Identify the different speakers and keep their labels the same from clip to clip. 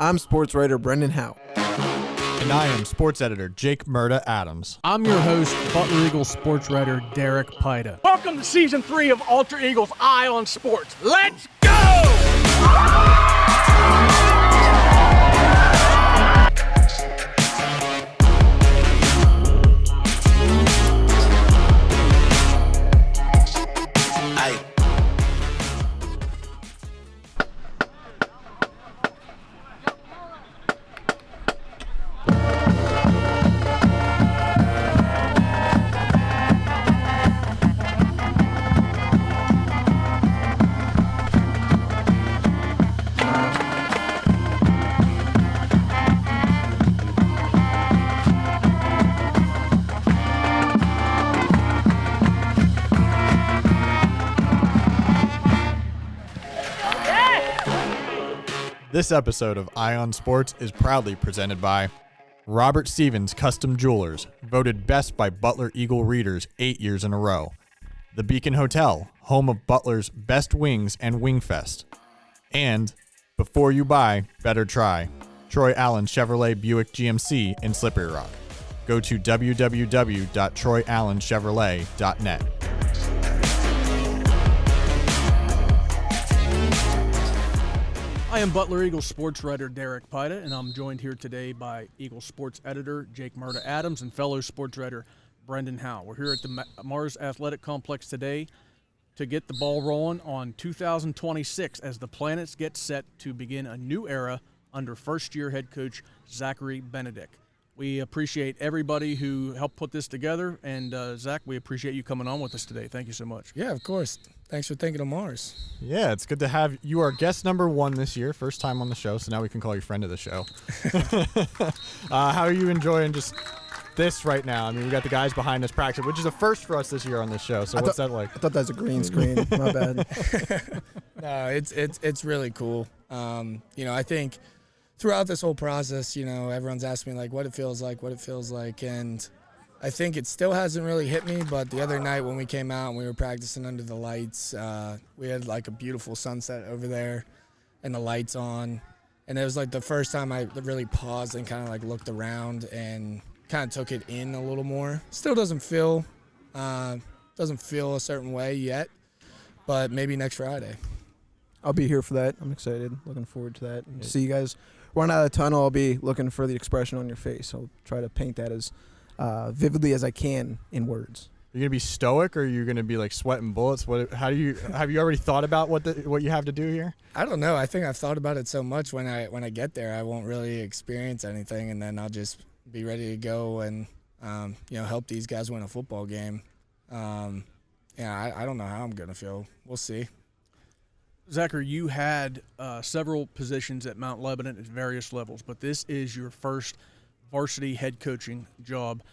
Speaker 1: I'm sports writer Brendan Howe.
Speaker 2: And I am sports editor Jake Merda Adams.
Speaker 3: I'm your host, Butler Eagle Sports writer Derek Pyda.
Speaker 4: Welcome to Season 3 of Alter Eagle's Eye on Sports. Let's go!
Speaker 2: This episode of Eye on Sports is proudly presented by Robert Stevens Custom Jewelers, voted best by Butler Eagle readers 8 years in a row. The Beacon Hotel, home of Butler's best wings and Wingfest. And before you buy, better try. Troy Allen Chevrolet Buick GMC in Slippery Rock. Go to www.troyallenchevrolet.net.
Speaker 3: I am Butler Eagle Sports writer Derek Pyda, and I'm joined here today by Eagle Sports editor Jake Merda Adams and fellow sports writer Brendan Howe. We're here at the Mars Athletic Complex today to get the ball rolling on 2026 as the Planets get set to begin a new era under first-year head coach Zachary Benedek. We appreciate everybody who helped put this together, and Zach, we appreciate you coming on with us today. Thank you so much.
Speaker 5: Yeah, of course. Thanks for thinking of Mars.
Speaker 2: Yeah, it's good to have you. Are guest number 1 this year, first time on the show, so now we can call you friend of the show. How are you enjoying just this right now? I mean, we got the guys behind us practicing, which is a first for us this year on this show. So what's that like?
Speaker 1: I thought that was a green screen. My bad.
Speaker 5: No, it's really cool. I think throughout this whole process, everyone's asked me what it feels like, and I think it still hasn't really hit me, but the other night when we came out and we were practicing under the lights, we had a beautiful sunset over there and the lights on, and it was the first time I really paused and kind of looked around and kind of took it in a little more. Still doesn't feel a certain way yet, but maybe next Friday.
Speaker 1: I'll be here for that. I'm excited. Looking forward to that. And see you guys run out of the tunnel. I'll be looking for the expression on your face. I'll try to paint that as vividly as I can in words.
Speaker 2: You're gonna be stoic, or are you gonna be sweating bullets? Have you already thought about what you have to do here?
Speaker 5: I don't know. I think I've thought about it so much. When I get there, I won't really experience anything, and then I'll just be ready to go and help these guys win a football game. I don't know how I'm gonna feel. We'll see.
Speaker 3: Zachary, you had several positions at Mount Lebanon at various levels, but this is your first varsity head coaching job.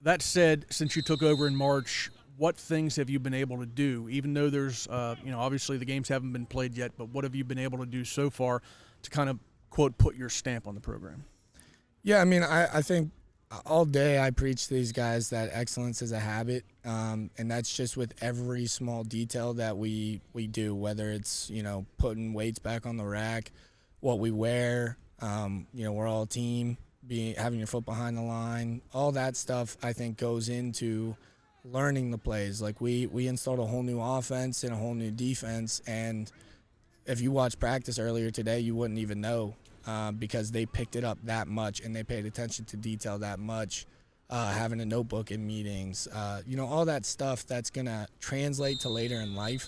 Speaker 3: That said, since you took over in March, what things have you been able to do? Even though there's, obviously the games haven't been played yet, but what have you been able to do so far to kind of, quote, put your stamp on the program?
Speaker 5: Yeah, I think all day I preach to these guys that excellence is a habit, and that's just with every small detail that we do, whether it's, putting weights back on the rack, what we wear, we're all a team, having your foot behind the line, all that stuff I think goes into learning the plays. We installed a whole new offense and a whole new defense, and if you watched practice earlier today, you wouldn't even know because they picked it up that much and they paid attention to detail that much, having a notebook in meetings, all that stuff that's going to translate to later in life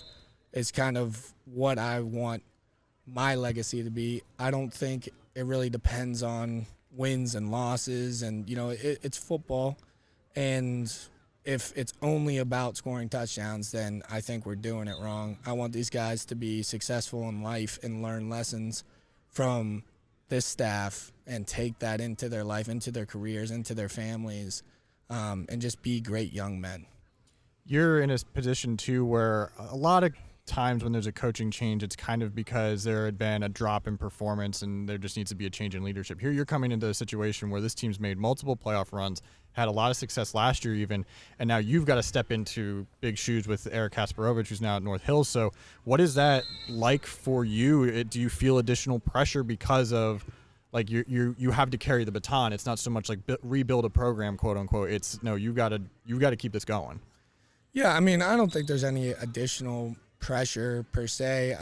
Speaker 5: is kind of what I want my legacy to be. I don't think it really depends on wins and losses, and it's football, and if it's only about scoring touchdowns, then I think we're doing it wrong. I want these guys to be successful in life and learn lessons from this staff and take that into their life, into their careers, into their families, and just be great young men.
Speaker 2: You're in a position too where a lot of times when there's a coaching change, it's kind of because there had been a drop in performance and there just needs to be a change in leadership. Here you're coming into a situation where this team's made multiple playoff runs, had a lot of success last year even, and now you've got to step into big shoes with Eric Kasparovich, who's now at North Hills. So what is that like for you? Do you feel additional pressure because of like you have to carry the baton. It's not so much like rebuild a program, quote unquote. It's no, you got to keep this going.
Speaker 5: Yeah, I mean, I don't think there's any additional pressure per se.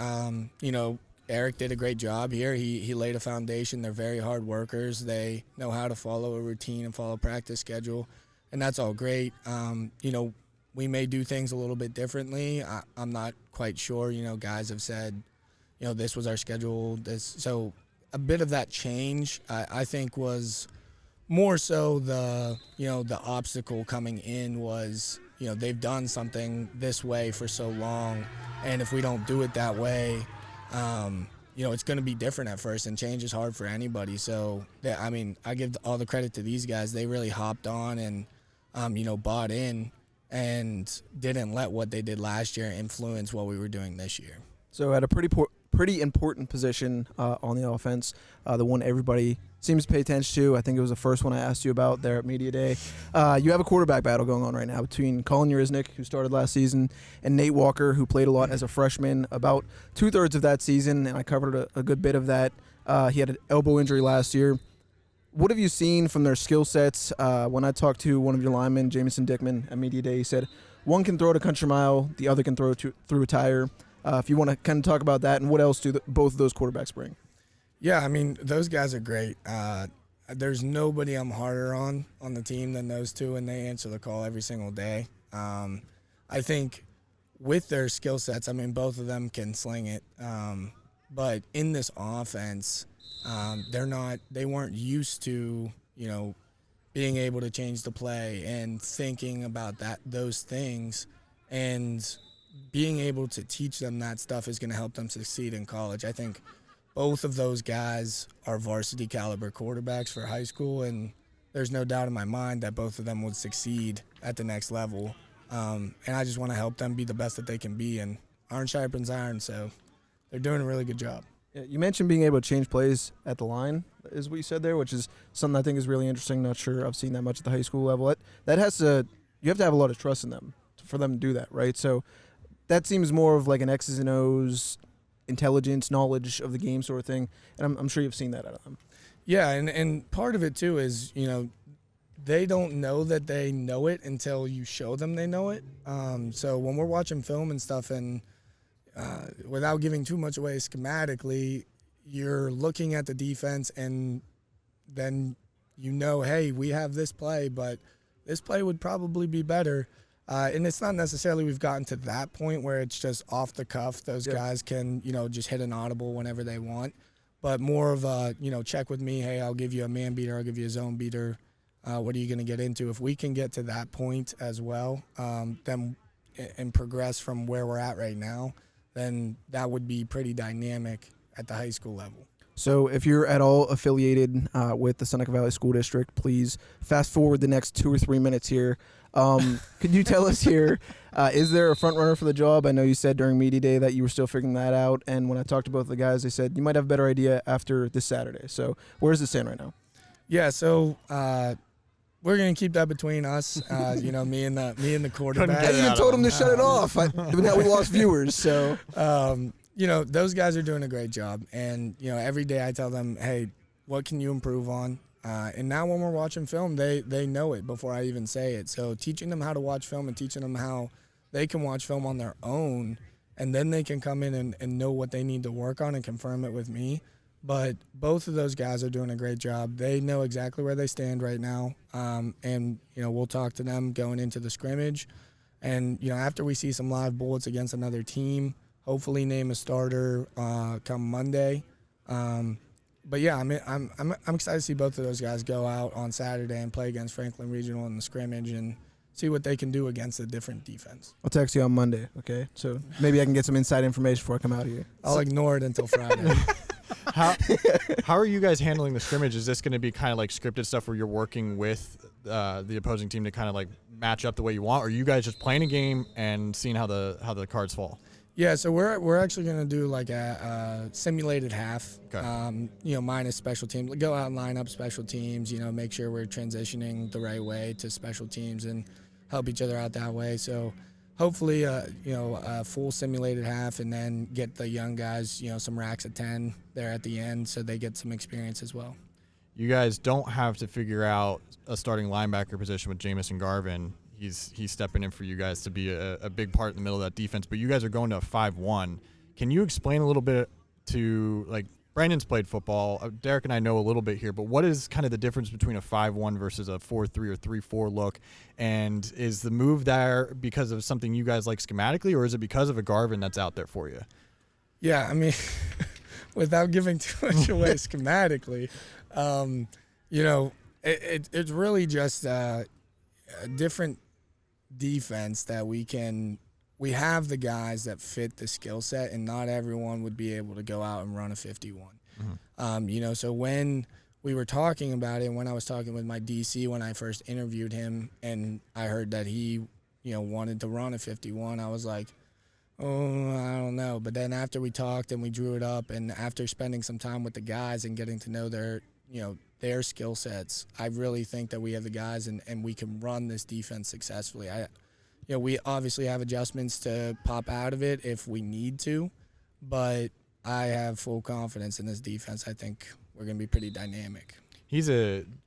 Speaker 5: You know, Eric did a great job here. He laid a foundation. They're very hard workers. They know how to follow a routine and follow a practice schedule, and that's all great. You know, we may do things a little bit differently. I'm not quite sure. You know, guys have said, you know, this was our schedule. So a bit of that change, I think, was more so the obstacle coming in was, you know, they've done something this way for so long, and if we don't do it that way, you know, it's going to be different at first, and change is hard for anybody. So, I mean, I give all the credit to these guys. They really hopped on and, you know, bought in and didn't let what they did last year influence what we were doing this year.
Speaker 1: So at a pretty important position on the offense, the one everybody seems to pay attention to. I think it was the first one I asked you about there at Media Day. You have a quarterback battle going on right now between Colin Uriznik, who started last season, and Nate Walker, who played a lot as a freshman, about 2/3 of that season, and I covered a good bit of that. He had an elbow injury last year. What have you seen from their skill sets? When I talked to one of your linemen, Jameson Dickman, at Media Day, he said one can throw it a country mile, the other can throw it through a tire. If you want to kind of talk about that, and what else do both of those quarterbacks bring?
Speaker 5: Yeah, I mean, those guys are great. There's nobody I'm harder on the team than those two, and they answer the call every single day. I think with their skill sets, I mean, both of them can sling it. But in this offense, they weren't used to, you know, being able to change the play and thinking about those things, and being able to teach them that stuff is going to help them succeed in college. I think both of those guys are varsity caliber quarterbacks for high school, and there's no doubt in my mind that both of them would succeed at the next level. And I just want to help them be the best that they can be, and iron sharpens iron, so they're doing a really good job.
Speaker 1: Yeah, you mentioned being able to change plays at the line, is what you said there, which is something I think is really interesting. Not sure I've seen that much at the high school level. You have to have a lot of trust in them for them to do that, right? So that seems more of like an X's and O's, intelligence, knowledge of the game sort of thing, and I'm sure you've seen that out of them.
Speaker 5: Yeah, and part of it too is, you know, they don't know that they know it until you show them they know it. So when we're watching film and stuff, and without giving too much away schematically, you're looking at the defense, and then you know, hey, we have this play, but this play would probably be better. And it's not necessarily we've gotten to that point where it's just off the cuff. Those guys can, you know, just hit an audible whenever they want. But more of a, you know, check with me. Hey, I'll give you a man beater. I'll give you a zone beater. What are you going to get into? If we can get to that point as well, then and progress from where we're at right now, then that would be pretty dynamic at the high school level.
Speaker 1: So if you're at all affiliated with the Seneca Valley School District, please fast forward the next 2 or 3 minutes here. Could you tell us here, is there a front runner for the job? I know you said during Media Day that you were still figuring that out, and when I talked to both of the guys, they said you might have a better idea after this Saturday. So where does it stand right now?
Speaker 5: Yeah, so we're going to keep that between us, you know, me and the quarterback.
Speaker 1: I even told him to shut it off. Now we lost viewers, so...
Speaker 5: You know, those guys are doing a great job. And, you know, every day I tell them, hey, what can you improve on? And now when we're watching film, they know it before I even say it. So teaching them how to watch film and teaching them how they can watch film on their own, and then they can come in and know what they need to work on and confirm it with me. But both of those guys are doing a great job. They know exactly where they stand right now. And, you know, we'll talk to them going into the scrimmage. And, you know, after we see some live bullets against another team, hopefully name a starter come Monday. But yeah, I mean, I'm excited to see both of those guys go out on Saturday and play against Franklin Regional in the scrimmage and see what they can do against a different defense.
Speaker 1: I'll text you on Monday, okay? So maybe I can get some inside information before I come out here.
Speaker 5: I'll ignore it until Friday.
Speaker 2: How are you guys handling the scrimmage? Is this going to be kind of like scripted stuff where you're working with the opposing team to kind of like match up the way you want, or are you guys just playing a game and seeing how the cards fall?
Speaker 5: Yeah, so we're actually going to do like a simulated half,
Speaker 2: okay.
Speaker 5: You know, minus special teams. Go out and line up special teams, you know, make sure we're transitioning the right way to special teams and help each other out that way. So hopefully, a full simulated half, and then get the young guys, some racks of 10 there at the end, so they get some experience as well.
Speaker 2: You guys don't have to figure out a starting linebacker position with Jameson Garvin. He's stepping in for you guys to be a big part in the middle of that defense, but you guys are going to a 5-1. Can you explain a little bit to, like, Brandon's played football. Derek and I know a little bit here, but what is kind of the difference between a 5-1 versus a 4-3 or 3-4 look? And is the move there because of something you guys like schematically, or is it because of a Garvin that's out there for you?
Speaker 5: Yeah, I mean, without giving too much away schematically, it's really just a different defense that we have the guys that fit the skill set, and not everyone would be able to go out and run a 51. Mm-hmm. So when we were talking about it, when I was talking with my DC when I first interviewed him, and I heard that he, wanted to run a 51, I was like, oh, I don't know. But then after we talked and we drew it up, and after spending some time with the guys and getting to know their skill sets, I really think that we have the guys and we can run this defense successfully. We obviously have adjustments to pop out of it if we need to, but I have full confidence in this defense. I think we're going to be pretty dynamic.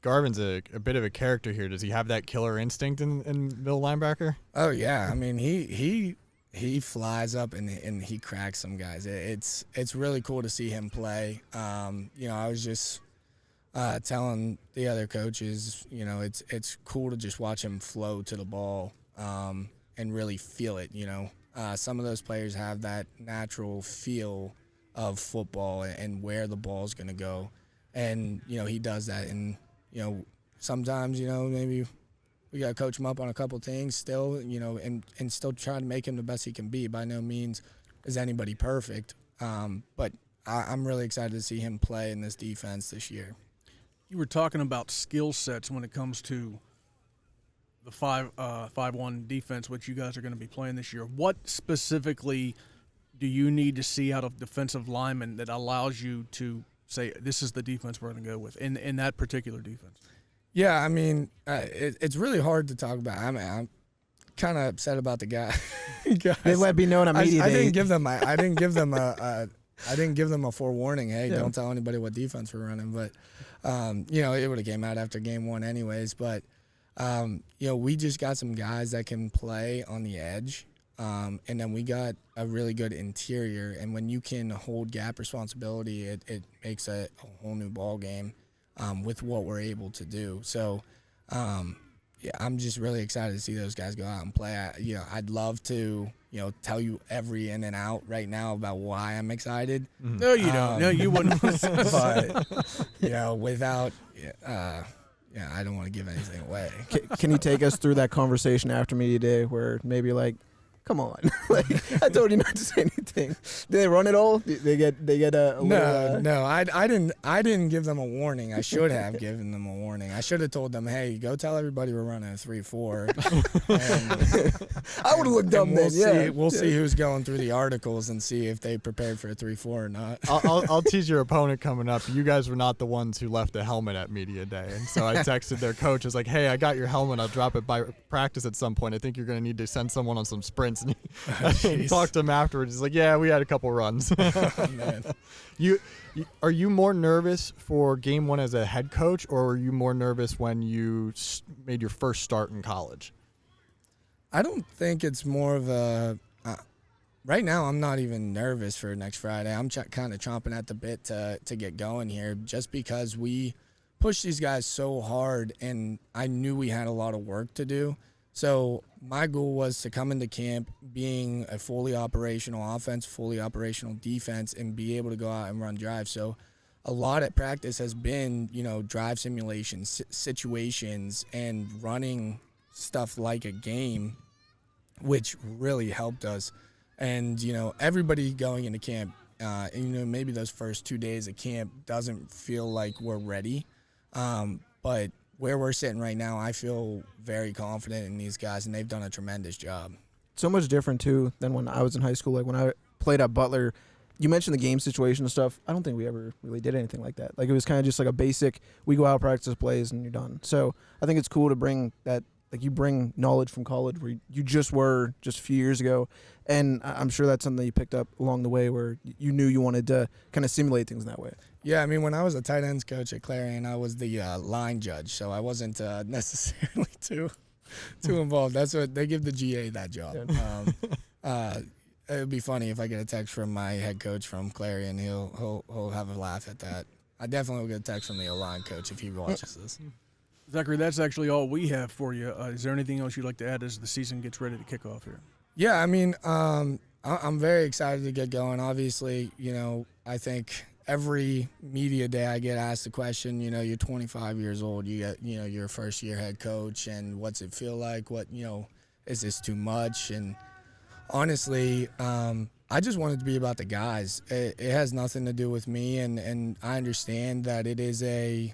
Speaker 2: Garvin's a bit of a character here. Does he have that killer instinct in middle linebacker?
Speaker 5: Oh yeah, I mean he flies up and he cracks some guys. It's really cool to see him play. I was just telling the other coaches, it's cool to just watch him flow to the ball. And really feel it, Some of those players have that natural feel of football and where the ball's going to go. And, he does that. And, sometimes, maybe we got to coach him up on a couple things still, and still try to make him the best he can be. By no means is anybody perfect. But I'm really excited to see him play in this defense this year.
Speaker 3: You were talking about skill sets when it comes to the 5-1 defense, which you guys are going to be playing this year. What specifically do you need to see out of defensive linemen that allows you to say this is the defense we're going to go with in that particular defense?
Speaker 5: Yeah, I mean, it's really hard to talk about. I mean, I'm kind of upset about the guys.
Speaker 1: They let me know on a media
Speaker 5: I
Speaker 1: day.
Speaker 5: didn't give them a forewarning. Hey, don't tell anybody what defense we're running. But it would have came out after game one anyways. But we just got some guys that can play on the edge, and then we got a really good interior. And when you can hold gap responsibility, it makes a whole new ball game with what we're able to do. So, I'm just really excited to see those guys go out and play. I'd love to, tell you every in and out right now about why I'm excited.
Speaker 3: Mm-hmm. No, you don't. No, you wouldn't.
Speaker 5: But, without I don't want to give anything away.
Speaker 1: Can you take us through that conversation after media day where maybe like, come on, like I told you not to say anything. Did they run it all? Did they get a little,
Speaker 5: No. I didn't give them a warning. I should have given them a warning. I should have told them, hey, go tell everybody we're running a 3-4.
Speaker 1: I would have looked dumb then.
Speaker 5: We'll see who's going through the articles and see if they prepared for a 3-4 or not.
Speaker 2: I'll tease your opponent coming up. You guys were not the ones who left the helmet at media day, and so I texted their coach. I was like, hey, I got your helmet. I'll drop it by practice at some point. I think you're going to need to send someone on some sprints. And he talked to him afterwards. He's like, yeah, we had a couple runs.
Speaker 5: Oh, man.
Speaker 2: Are you more nervous for game one as a head coach, or are you more nervous when you made your first start in college?
Speaker 5: I don't think it's more of a right now I'm not even nervous for next Friday. I'm kind of chomping at the bit to get going here, just because we pushed these guys so hard, and I knew we had a lot of work to do. So my goal was to come into camp being a fully operational offense, fully operational defense, and be able to go out and run drives. So a lot at practice has been, drive simulations, situations, and running stuff like a game, which really helped us. And, everybody going into camp, maybe those first 2 days of camp doesn't feel like we're ready. But where we're sitting right now, I feel very confident in these guys, and they've done a tremendous job.
Speaker 1: So much different, too, than when I was in high school. Like, when I played at Butler, you mentioned the game situation and stuff. I don't think we ever really did anything like that. Like, it was kind of just like a basic, we go out, practice plays, and you're done. So I think it's cool to bring that like you bring knowledge from college where you just were just a few years ago, and I'm sure that's something that you picked up along the way where you knew you wanted to kind of simulate things in that way.
Speaker 5: Yeah, I mean, when I was a tight ends coach at Clarion, I was the line judge, so I wasn't necessarily too involved. That's what they give the GA that job. It would be funny if I get a text from my head coach from Clarion. He'll have a laugh at that. I definitely will get a text from the O-line coach if he watches this.
Speaker 3: Zachary, that's actually all we have for you. Is there anything else you'd like to add as the season gets ready to kick off here?
Speaker 5: Yeah, I mean, I'm very excited to get going. Obviously, I think every media day I get asked the question, you're 25 years old, you get, your first year head coach, and what's it feel like? What, is this too much? And honestly, I just want it to be about the guys. It has nothing to do with me, and I understand that it is a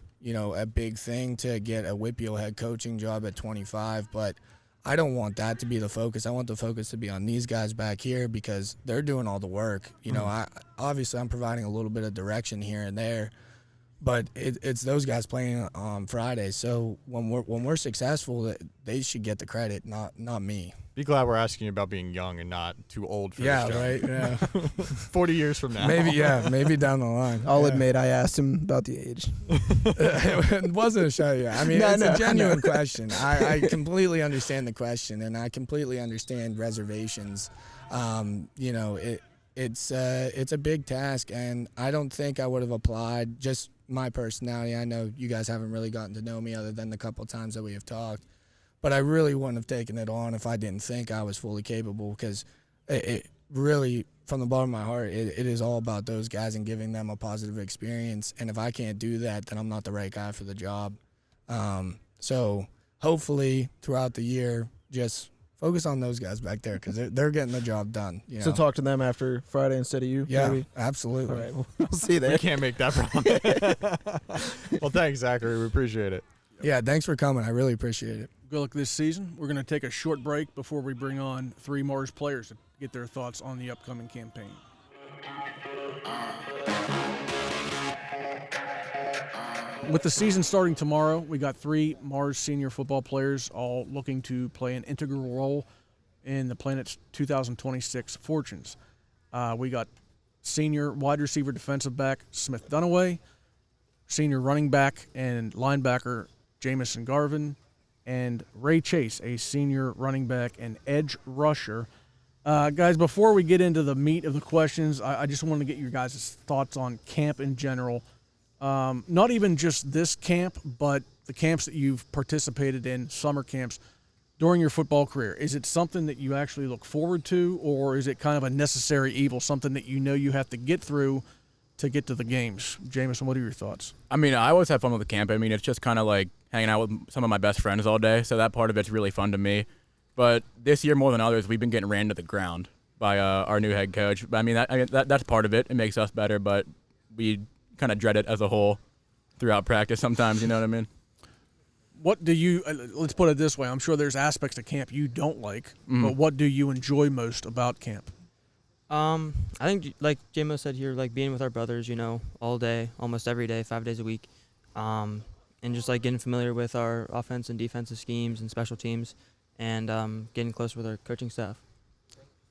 Speaker 5: big thing to get a WPIAL head coaching job at 25, but I don't want that to be the focus. I want the focus to be on these guys back here because they're doing all the work. Obviously I'm providing a little bit of direction here and there, but it's those guys playing on Friday. So when we're successful, they should get the credit, not me.
Speaker 2: Be glad we're asking you about being young and not too old for this job.
Speaker 5: Right. Yeah.
Speaker 2: 40 years from now.
Speaker 5: Maybe down the line.
Speaker 1: I'll admit I asked him about the age.
Speaker 5: It wasn't a show. Yeah, I mean, it's a genuine question. I completely understand the question, and I completely understand reservations. It's a big task, and I don't think I would have applied. Just my personality. I know you guys haven't really gotten to know me other than the couple times that we have talked. But I really wouldn't have taken it on if I didn't think I was fully capable because it really, from the bottom of my heart, it is all about those guys and giving them a positive experience. And if I can't do that, then I'm not the right guy for the job. So hopefully throughout the year, just focus on those guys back there because they're getting the job done.
Speaker 1: So talk to them after Friday instead of you?
Speaker 5: Yeah,
Speaker 1: maybe?
Speaker 5: Absolutely.
Speaker 1: All right, we'll see you there.
Speaker 2: We can't make that problem. Well, thanks, Zachary. We appreciate it.
Speaker 5: Yeah, thanks for coming. I really appreciate it.
Speaker 3: Good luck this season. We're going to take a short break before we bring on 3 Mars players to get their thoughts on the upcoming campaign. With the season starting tomorrow, we got 3 Mars senior football players all looking to play an integral role in the Planets' 2026 fortunes. We got senior wide receiver defensive back Smyth Dunaway, senior running back and linebacker Jameson Garvin, and Ray Chase, a senior running back and edge rusher. Guys, before we get into the meat of the questions, I just want to get your guys' thoughts on camp in general. Not even just this camp, but the camps that you've participated in, summer camps, during your football career. Is it something that you actually look forward to, or is it kind of a necessary evil, something that you know you have to get through to get to the games? Jameson, what are your thoughts?
Speaker 6: I mean, I always have fun with the camp. I mean, it's just kind of like hanging out with some of my best friends all day, so that part of it's really fun to me. But this year, more than others, we've been getting ran to the ground by our new head coach. But I mean, that's part of it. It makes us better, but we kind of dread it as a whole throughout practice sometimes, you know what I mean?
Speaker 3: What do you let's put it this way. I'm sure there's aspects of camp you don't like, but what do you enjoy most about camp?
Speaker 7: I think, like J-Mo said here, like being with our brothers, all day, almost every day, 5 days a week, and just like getting familiar with our offense and defensive schemes and special teams, and getting close with our coaching staff.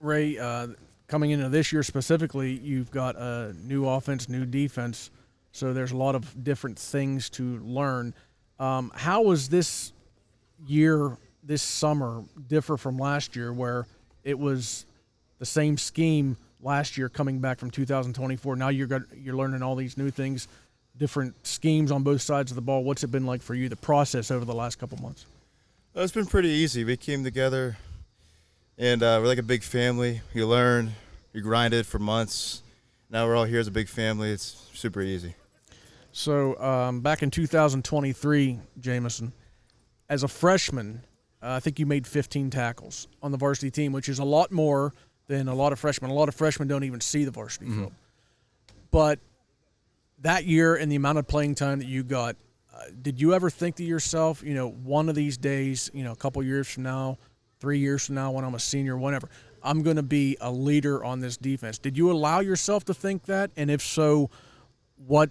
Speaker 3: Ray, coming into this year specifically, you've got a new offense, new defense, so there's a lot of different things to learn. How was this year, this summer, differ from last year where it was the same scheme last year coming back from 2024? Now you're learning all these new things, different schemes on both sides of the ball. What's it been like for you, the process over the last couple months?
Speaker 8: It's been pretty easy. We came together, and we're like a big family. You learn, you grinded for months. Now we're all here as a big family. It's super easy.
Speaker 3: So back in 2023, Jameson, as a freshman, I think you made 15 tackles on the varsity team, which is a lot more than a lot of freshmen. A lot of freshmen don't even see the varsity field. But that year and the amount of playing time that you got, did you ever think to yourself, one of these days, a couple years from now, 3 years from now when I'm a senior, whatever, I'm going to be a leader on this defense? Did you allow yourself to think that? And if so, what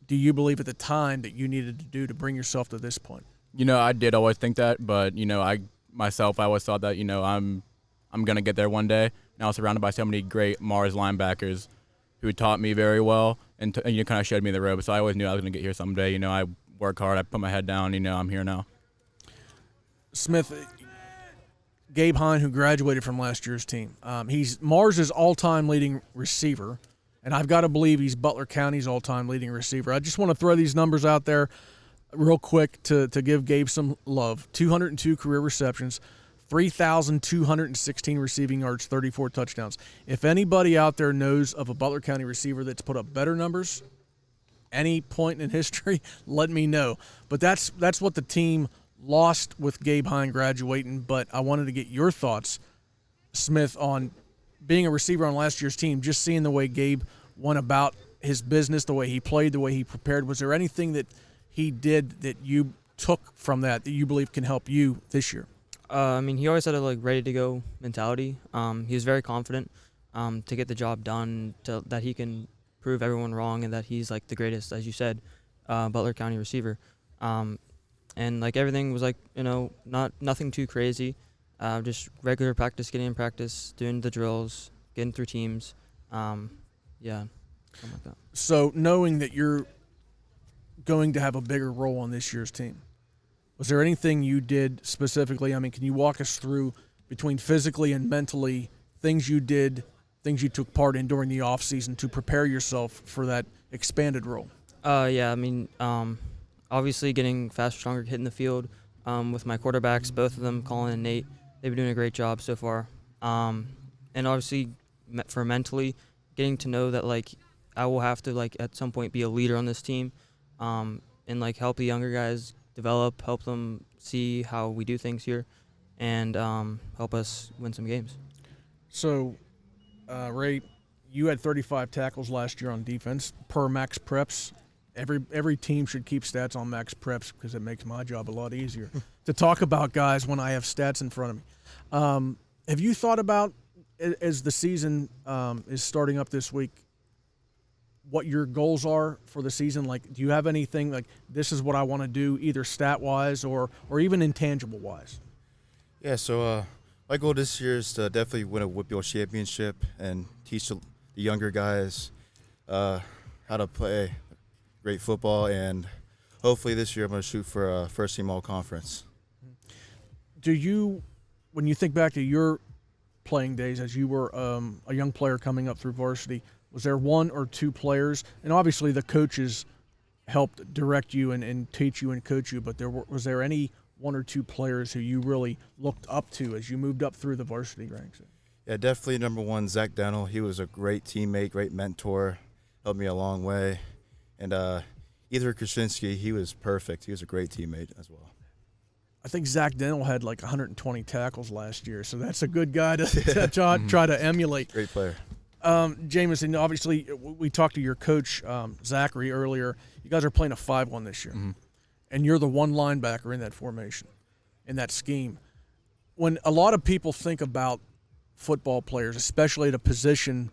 Speaker 3: do you believe at the time that you needed to do to bring yourself to this point?
Speaker 6: I did always think that, but I always thought that I'm gonna get there one day. And I was surrounded by so many great Mars linebackers who taught me very well and kind of showed me the road. So I always knew I was gonna get here someday. I work hard, I put my head down. I'm here now.
Speaker 3: Smyth, Gabe Hine, who graduated from last year's team, he's Mars's all-time leading receiver, and I've got to believe he's Butler County's all-time leading receiver. I just want to throw these numbers out there real quick to give Gabe some love. 202 career receptions, 3,216 receiving yards, 34 touchdowns. If anybody out there knows of a Butler County receiver that's put up better numbers any point in history, let me know. But that's what the team lost with Gabe Hine graduating. But I wanted to get your thoughts, Smyth, on being a receiver on last year's team, just seeing the way Gabe went about his business, the way he played, the way he prepared. Was there anything that he did that you took from that you believe can help you this year?
Speaker 7: He always had a ready-to-go mentality. He was very confident to get the job done, that he can prove everyone wrong, and that he's the greatest, as you said, Butler County receiver. And everything was nothing too crazy, just regular practice, getting in practice, doing the drills, getting through teams. Something like that.
Speaker 3: So knowing that you're going to have a bigger role on this year's team, was there anything you did specifically? Can you walk us through between physically and mentally things you did, things you took part in during the off season to prepare yourself for that expanded role?
Speaker 7: Obviously getting faster, stronger, hitting the field with my quarterbacks, both of them, Colin and Nate. They've been doing a great job so far. And obviously for mentally, getting to know that I will have to at some point be a leader on this team, and help the younger guys develop, help them see how we do things here, and help us win some games.
Speaker 3: So, Ray, you had 35 tackles last year on defense per Max Preps. Every team should keep stats on Max Preps because it makes my job a lot easier to talk about guys when I have stats in front of me. Have you thought about, as the season is starting up this week, what your goals are for the season? Do you have anything this is what I want to do, either stat-wise or even intangible-wise?
Speaker 8: Yeah, so my goal this year is to definitely win a WPIAL championship and teach the younger guys how to play great football, and hopefully this year I'm going to shoot for a first-team all-conference.
Speaker 3: Do you, when you think back to your playing days as you were a young player coming up through varsity, was there one or two players, and obviously the coaches helped direct you and teach you and coach you, but was there any one or two players who you really looked up to as you moved up through the varsity ranks?
Speaker 8: Yeah, definitely number one, Zach Dental. He was a great teammate, great mentor, helped me a long way. And Ethan Krasinski, he was perfect. He was a great teammate as well.
Speaker 3: I think Zach Dental had 120 tackles last year, so that's a good guy to try to emulate.
Speaker 8: Great player.
Speaker 3: Jameson, obviously, we talked to your coach, Zachary, earlier. You guys are playing a 5-1 this year, and you're the one linebacker in that formation, in that scheme. When a lot of people think about football players, especially at a position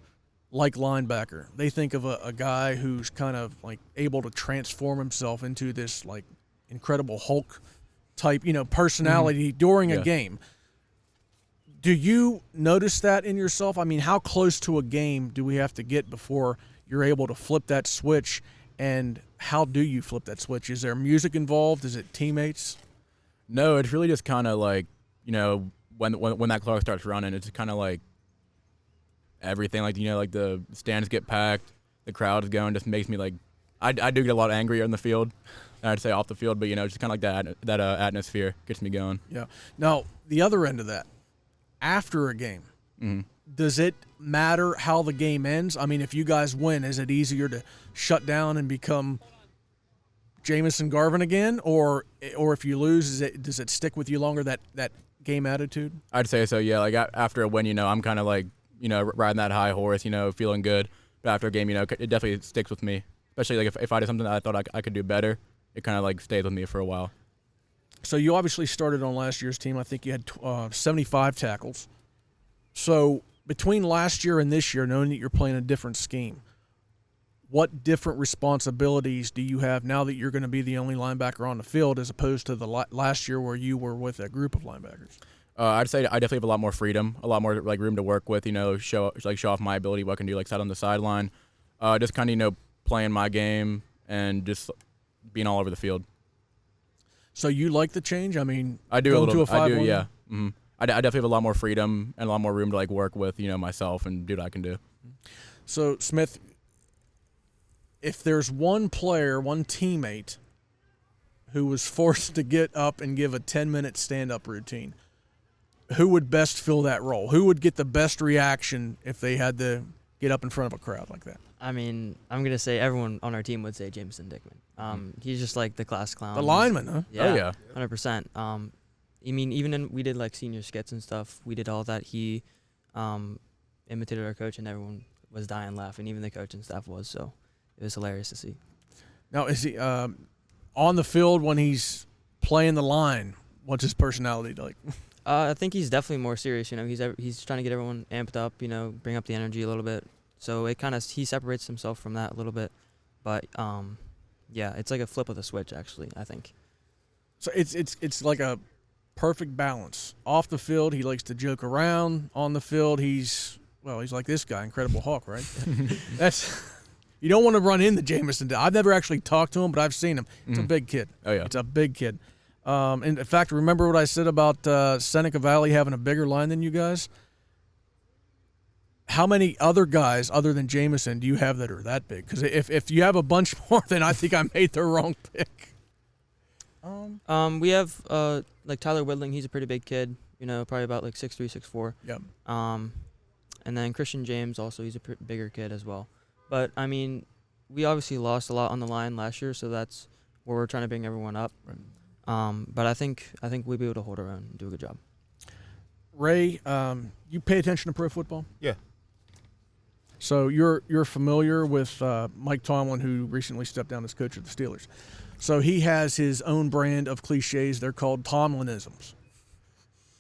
Speaker 3: like linebacker, they think of a guy who's kind of able to transform himself into this incredible Hulk type, personality during a game. Do you notice that in yourself? How close to a game do we have to get before you're able to flip that switch, and how do you flip that switch? Is there music involved? Is it teammates?
Speaker 6: No, it's really just kind of when that clock starts running, it's kind of everything, the stands get packed, the crowd is going, just makes me I do get a lot angrier in the field than I'd say off the field, but just kind of that atmosphere gets me going.
Speaker 3: Yeah. Now, the other end of that, after a game, does it matter how the game ends? If you guys win, is it easier to shut down and become Jameson Garvin again, or if you lose, does it stick with you longer, that game attitude?
Speaker 6: I'd say so. Yeah. After a win, I'm kind of riding that high horse, feeling good. But after a game, it definitely sticks with me. Especially if I did something that I thought I could do better, it kind of stays with me for a while.
Speaker 3: So you obviously started on last year's team. I think you had 75 tackles. So between last year and this year, knowing that you're playing a different scheme, what different responsibilities do you have now that you're going to be the only linebacker on the field as opposed to the last year where you were with a group of linebackers?
Speaker 6: I'd say I definitely have a lot more freedom, a lot more like room to work with. Show off my ability, what I can do, like sat on the sideline, just kind of playing my game and just being all over the field.
Speaker 3: So you like the change? I mean,
Speaker 6: I do a little. I do,
Speaker 3: 5-1?
Speaker 6: yeah. Mm-hmm. I definitely have a lot more freedom and a lot more room to like work with, myself and do what I can do.
Speaker 3: So Smyth, if there's one player, one teammate who was forced to get up and give a 10-minute stand-up routine, who would best fill that role? Who would get the best reaction if they had to get up in front of a crowd like that?
Speaker 7: I mean, I'm going to say everyone on our team would say Jameson Dickman. He's just like the class clown.
Speaker 3: The lineman, huh?
Speaker 7: Yeah,
Speaker 6: Oh, yeah.
Speaker 7: 100%. I mean, even we did like senior skits and stuff. We did all that. He imitated our coach, and everyone was dying laughing. Even the coach and staff was. So it was hilarious to see.
Speaker 3: Now, is he on the field when he's playing the line? What's his personality like?
Speaker 7: I think he's definitely more serious. He's trying to get everyone amped up. Bring up the energy a little bit. So he separates himself from that a little bit. But yeah, it's like a flip of the switch. Actually, I think.
Speaker 3: So it's like a perfect balance. Off the field, he likes to joke around. On the field, he's like this guy, Incredible Hulk, right? You don't want to run into Jameson. I've never actually talked to him, but I've seen him. It's a big kid.
Speaker 6: Oh, yeah.
Speaker 3: It's a big kid. And in fact, remember what I said about Seneca Valley having a bigger line than you guys? How many other guys other than Jameson do you have that are that big? Because if you have a bunch more, then I think I made the wrong pick.
Speaker 7: We have like Tyler Whittling. He's a pretty big kid. Probably about like 6'3", 6'4".
Speaker 3: Yep.
Speaker 7: And then Christian James also. He's a bigger kid as well. But I mean, we obviously lost a lot on the line last year, so that's where we're trying to bring everyone up. Right. But I think we'll be able to hold our own and do a good job.
Speaker 3: Ray, you pay attention to pro football?
Speaker 8: Yeah.
Speaker 3: So you're familiar with Mike Tomlin, who recently stepped down as coach of the Steelers. So he has his own brand of cliches. They're called Tomlinisms.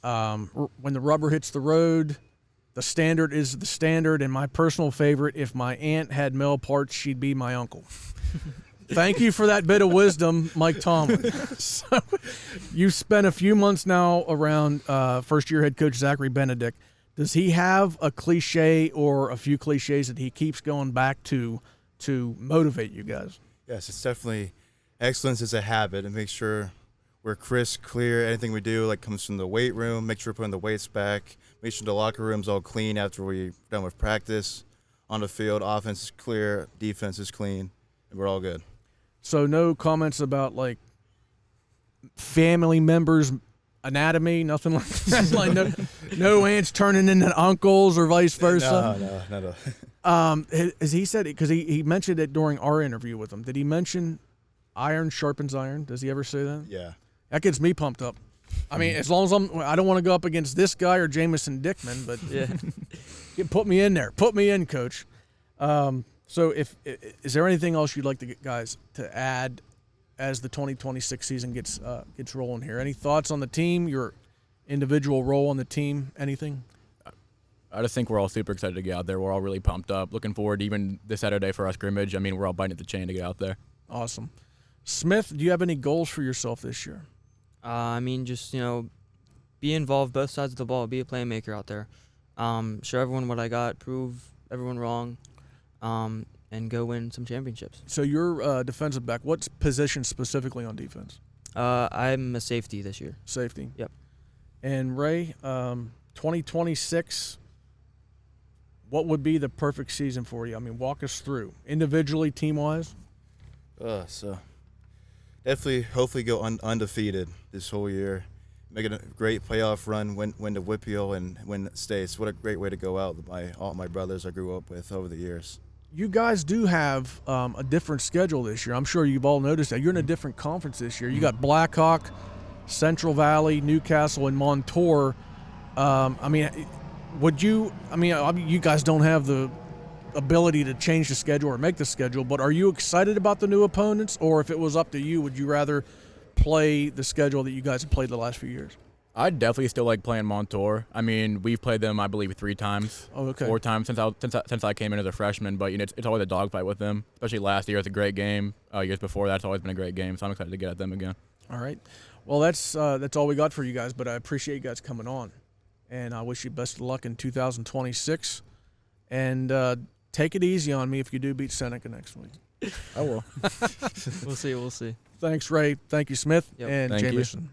Speaker 3: When the rubber hits the road, the standard is the standard. And my personal favorite, if my aunt had male parts, she'd be my uncle. Thank you for that bit of wisdom, Mike Tomlin. So you've spent a few months now around first-year head coach Zachary Benedek. Does he have a cliche or a few cliches that he keeps going back to motivate you guys?
Speaker 8: Yes, it's definitely excellence is a habit, and make sure we're crisp, clear. Anything we do comes from the weight room. Make sure we're putting the weights back. Make sure the locker room's all clean after we're done with practice. On the field, offense is clear, defense is clean, and we're all good.
Speaker 3: So no comments about family members' anatomy, nothing like that. no aunts turning into uncles or vice versa.
Speaker 8: No.
Speaker 3: As he said, because he mentioned it during our interview with him. Did he mention iron sharpens iron? Does he ever say that?
Speaker 8: Yeah.
Speaker 3: That gets me pumped up. I mean, as long as I don't want to go up against this guy or Jameson Dickman, but yeah, put me in there. Put me in, coach. So is there anything else you'd like to get guys to add as the 2026 season gets rolling here? Any thoughts on the team, your individual role on the team, anything?
Speaker 6: I just think we're all super excited to get out there. We're all really pumped up. Looking forward to even this Saturday for our scrimmage. I mean, we're all biting at the chain to get out there.
Speaker 3: Awesome. Smyth, do you have any goals for yourself this year?
Speaker 7: I mean, just, be involved both sides of the ball, be a playmaker out there. Show everyone what I got, prove everyone wrong, and go win some championships.
Speaker 3: So you're defensive back. What position specifically on defense?
Speaker 7: I'm a safety this year.
Speaker 3: Safety.
Speaker 7: Yep.
Speaker 3: And Ray, 2026, what would be the perfect season for you? I mean, walk us through, individually, team-wise.
Speaker 8: So definitely, hopefully go undefeated this whole year. Make it a great playoff run, win the WPIAL, and win the states. What a great way to go out. All my brothers I grew up with over the years.
Speaker 3: You guys do have a different schedule this year. I'm sure you've all noticed that. You're in a different conference this year. You got Blackhawk, Central Valley, Newcastle, and Montour. You guys don't have the ability to change the schedule or make the schedule, but are you excited about the new opponents? Or if it was up to you, would you rather play the schedule that you guys have played the last few years?
Speaker 6: I'd definitely still like playing Montour. I mean, we've played them, I believe, 3 times,
Speaker 3: Oh, okay.
Speaker 6: 4 times since I came in as a freshman. But it's always a dogfight with them. Especially last year, it's a great game. Years before that, it's always been a great game. So I'm excited to get at them again.
Speaker 3: All right. Well, that's all we got for you guys, but I appreciate you guys coming on. And I wish you best of luck in 2026. And take it easy on me if you do beat Seneca next week.
Speaker 6: I will.
Speaker 7: We'll see.
Speaker 3: Thanks, Ray. Thank you, Smyth.
Speaker 7: Yep.
Speaker 3: And
Speaker 6: Thank you.
Speaker 3: Jameson.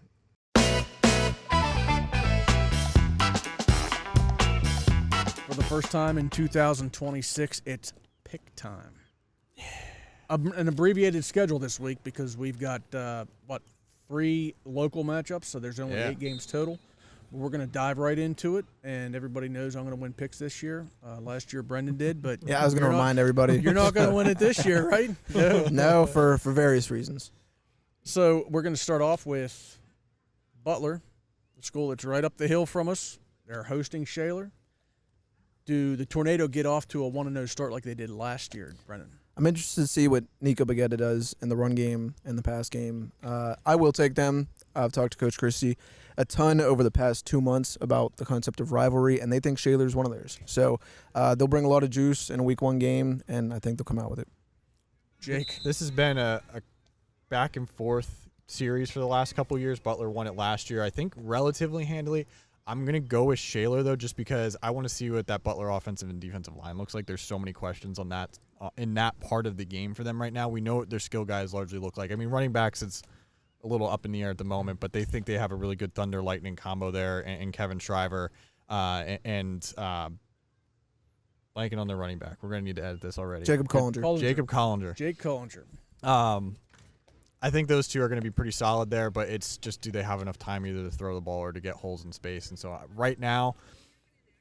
Speaker 3: For the first time in 2026, it's pick time. An abbreviated schedule this week because we've got, 3 local matchups, so there's only 8 games total. We're going to dive right into it, and everybody knows I'm going to win picks this year. Last year Brendan did, but
Speaker 1: Yeah, I was going to remind everybody.
Speaker 3: you're not going to win it this year, right? No.
Speaker 1: No, for various reasons.
Speaker 3: So we're going to start off with Butler, the school that's right up the hill from us. They're hosting Shaler. Do the Tornado get off to a 1-0 start like they did last year, Brendan?
Speaker 1: I'm interested to see what Nico Bagetta does in the run game and the pass game. I will take them. I've talked to Coach Christie a ton over the past 2 months about the concept of rivalry, and they think Shaler's one of theirs. So they'll bring a lot of juice in a week 1 game, and I think they'll come out with it.
Speaker 3: Jake?
Speaker 2: This has been a back and forth series for the last couple of years. Butler won it last year, I think, relatively handily. I'm going to go with Shaler, though, just because I want to see what that Butler offensive and defensive line looks like. There's so many questions on that in that part of the game for them right now. We know what their skill guys largely look like. I mean, running backs, it's a little up in the air at the moment, but they think they have a really good Thunder Lightning combo there, and Kevin Shriver and blanking on their running back. We're going to need to edit this already.
Speaker 1: Jacob Collinger.
Speaker 2: Jacob Collinger.
Speaker 3: Jake Collinger.
Speaker 2: I think those two are going to be pretty solid there, but it's just, do they have enough time either to throw the ball or to get holes in space? And so right now,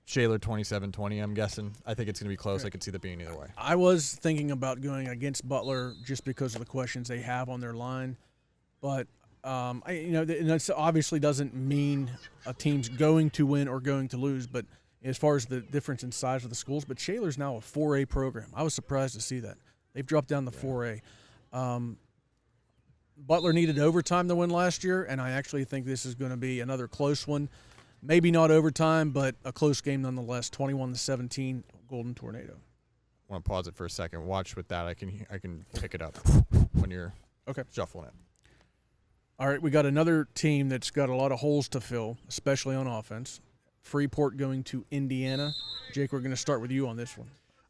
Speaker 2: Shaler 27-20, I'm guessing. I think it's going to be close. I could see that being either way.
Speaker 3: I was thinking about going against Butler just because of the questions they have on their line. But, it obviously doesn't mean a team's going to win or going to lose, but as far as the difference in size of the schools. But Shaler's now a 4A program. I was surprised to see that. They've dropped down to 4A. Butler needed overtime to win last year, and I actually think this is going to be another close one. Maybe not overtime, but a close game nonetheless. 21-17, Golden Tornado.
Speaker 2: I want to pause it for a second. Watch with that. I can pick it up when you're shuffling it.
Speaker 3: All right, we got another team that's got a lot of holes to fill, especially on offense. Freeport going to Indiana. Jake, we're going to start with you on this one.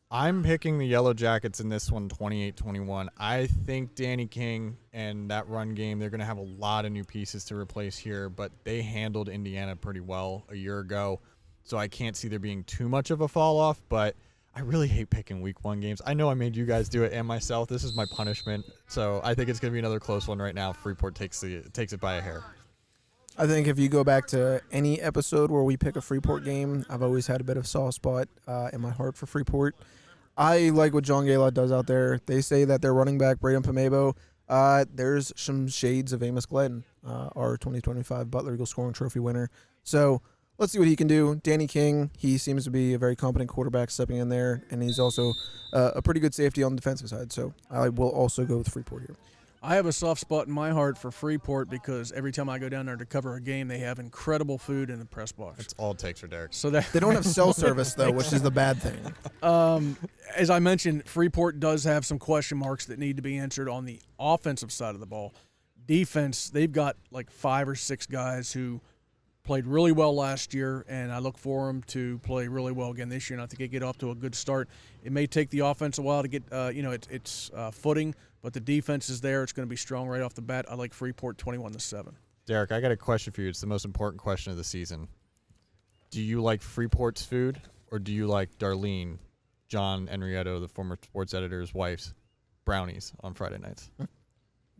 Speaker 2: I'm picking the Yellow Jackets in this one, 28-21. I think Danny King and that run game, they're going to have a lot of new pieces to replace here, but they handled Indiana pretty well a year ago, so I can't see there being too much of a fall-off, but I really hate picking week 1 games. I know I made you guys do it and myself. This is my punishment, so I think it's going to be another close one right now. Freeport takes it by a hair.
Speaker 1: I think if you go back to any episode where we pick a Freeport game, I've always had a bit of soft spot in my heart for Freeport. I like what John Gaylord does out there. They say that their running back, Braden Pamebo, there's some shades of Amos Glenn, our 2025 Butler Eagle Scoring Trophy winner. So let's see what he can do. Danny King, he seems to be a very competent quarterback stepping in there, and he's also a pretty good safety on the defensive side. So I will also go with Freeport here.
Speaker 3: I have a soft spot in my heart for Freeport because every time I go down there to cover a game, they have incredible food in the press box.
Speaker 2: That's all it takes for Derek.
Speaker 3: So that
Speaker 1: They don't have cell service, though, which is the bad thing.
Speaker 3: As I mentioned, Freeport does have some question marks that need to be answered on the offensive side of the ball. Defense, they've got like 5 or 6 guys who played really well last year, and I look for them to play really well again this year, and I think they get off to a good start. It may take the offense a while to get its footing, but the defense is there. It's going to be strong right off the bat. I like Freeport 21-7.
Speaker 2: Derek, I got a question for you. It's the most important question of the season. Do you like Freeport's food, or do you like Darlene, John Enrietto, the former sports editor's wife's brownies on Friday nights?